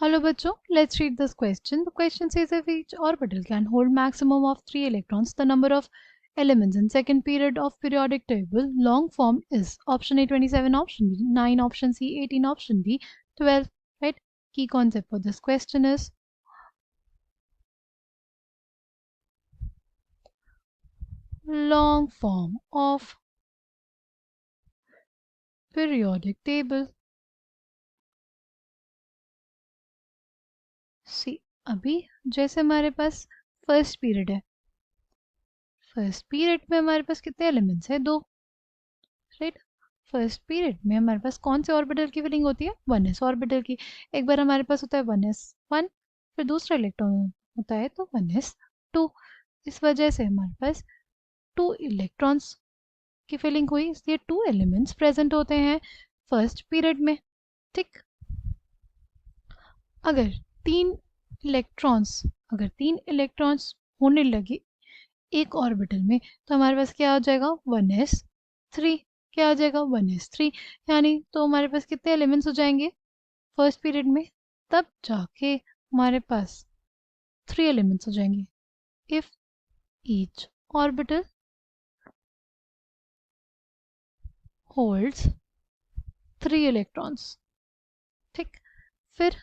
Hello बच्चों, let's read this question. The question says if each orbital can hold maximum of 3 electrons, the number of elements in second period of periodic table long form is option A 27, option B 9, option C 18, option D 12. Right? Key concept for this question is long form of periodic table. See, अभी जैसे हमारे पास first period है, first period में हमारे पास कितने elements है? 2. Right? First period में हमारे पास कौन से ऑर्बिटल की फिलिंग होती है? 1s ऑर्बिटल की. एक बार हमारे पास होता है 1s1, फिर दूसरा इलेक्ट्रॉन होता है तो 1s2. इस वजह से हमारे पास 2 इलेक्ट्रॉन्स की फिलिंग हुई, इसलिए 2 एलिमेंट्स प्रेजेंट होते हैं फर्स्ट पीरियड में. ठीक, अगर 3 इलेक्ट्रॉन्स होने लगे एक ऑर्बिटल में तो हमारे पास क्या हो जाएगा? 1s3. क्या आ जाएगा? 1s3. यानी तो हमारे पास कितने एलिमेंट्स हो जाएंगे फर्स्ट पीरियड में? तब जाके हमारे पास 3 एलिमेंट्स हो जाएंगे. If each orbital holds 3 electrons. ठीक, फिर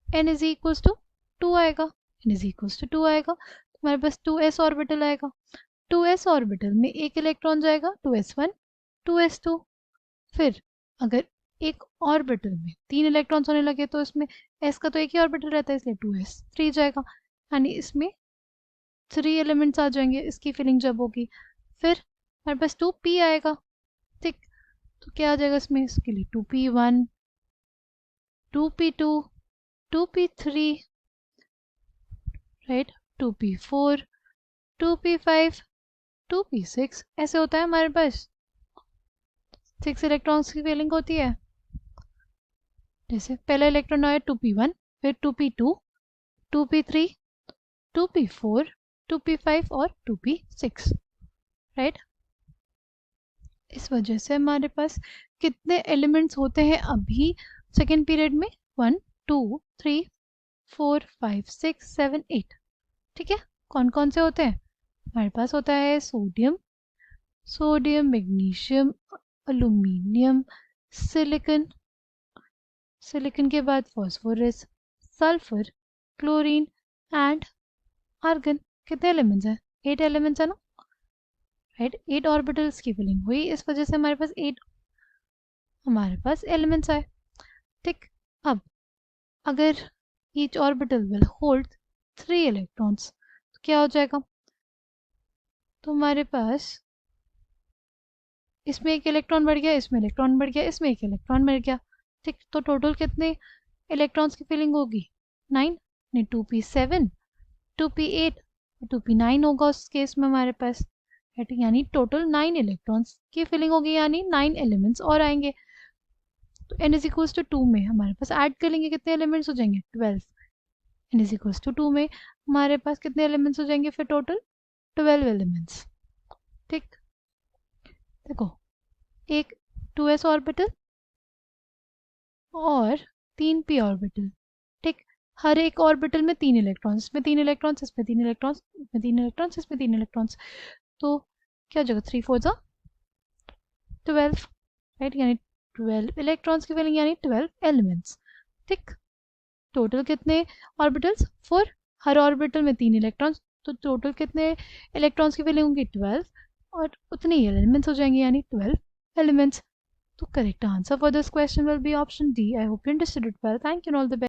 n इज इक्वल्स टू 2 आएगा. n इज इक्वल्स टू 2 आएगा तो हमारे पास 2s ऑर्बिटल आएगा. 2s ऑर्बिटल में एक इलेक्ट्रॉन जाएगा 2s1 2s2. फिर अगर एक ऑर्बिटल में 3 इलेक्ट्रॉन्स होने लगे तो इसमें s का तो एक ही ऑर्बिटल रहता है, इसलिए 2s3 जाएगा. यानी इसमें 3 एलिमेंट्स आ जाएंगे इसकी फिलिंग जब होगी. फिर हमारे पास 2p आएगा. ठीक, तो क्या आ जाएगा इसमें? इसके लिए 2p1 2p2 2p3, right, 2p4 2p5 2p6. ऐसे होता है हमारे पास 6 इलेक्ट्रॉन्स की फिलिंग होती है. जैसे पहला इलेक्ट्रॉन आया 2p1, फिर 2p2 2p3 2p4 2p5 और 2p6. राइट? इस वजह से हमारे पास कितने एलिमेंट्स होते हैं अभी सेकेंड पीरियड में? 1 2 3 4 5 6 7 8. ठीक है, कौन कौन से होते हैं? हमारे पास होता है सोडियम मैग्नीशियम एल्यूमिनियम सिलिकॉन के बाद phosphorus sulphur chlorine and argon. कितने एलिमेंट्स हैं? 8 एलिमेंट्स है ना. राइट, 8 ऑर्बिटल्स की फिलिंग हुई, इस वजह से हमारे पास 8 एलिमेंट्स आए. ठीक, अब अगर each orbital will hold 3 electrons तो क्या हो जाएगा? तो हमारे पास इसमें एक इलेक्ट्रॉन बढ़ गया, इसमें इलेक्ट्रॉन बढ़ गया, इसमें एक इलेक्ट्रॉन बढ़ गया. ठीक, तो टोटल कितने इलेक्ट्रॉन्स की फिलिंग होगी? 9. 2p7 2p8 2p9 होगा उस केस में हमारे पास. यानी टोटल 9 इलेक्ट्रॉन्स की फिलिंग होगी, यानी 9 एलिमेंट्स और आएंगे. तो n इज इक्वल्स टू 2 में हमारे पास ऐड कर लेंगे, कितने एलिमेंट्स हो जाएंगे? 12. n इज इक्वल्स टू 2 में हमारे पास कितने एलिमेंट्स हो जाएंगे फिर? Total 12 elements. ठीक, देखो, एक 2s ऑर्बिटल और 3p ऑर्बिटल. ठीक, हर एक ऑर्बिटल में 3 इलेक्ट्रॉन्स, इसमें 3 इलेक्ट्रॉन्स, इसमें 3 इलेक्ट्रॉन्स, इसमें 3 इलेक्ट्रॉन्स, इसमें 3 इलेक्ट्रॉन्स. तो क्या हो जाएगा? 3 4 जा 12. राइट, यानी 12 इलेक्ट्रॉन्स की फिलिंग यानी 12 एलिमेंट्स. ठीक, टोटल कितने ऑर्बिटल्स? 4. हर ऑर्बिटल में 3 इलेक्ट्रॉन्स, तो टोटल कितने इलेक्ट्रॉन्स की फिलिंग होंगी? 12. और उतने ही एलिमेंट्स हो जाएंगे, यानी 12 elements. So correct answer for this question will be option D. I hope you understood it well. Thank you and all the best.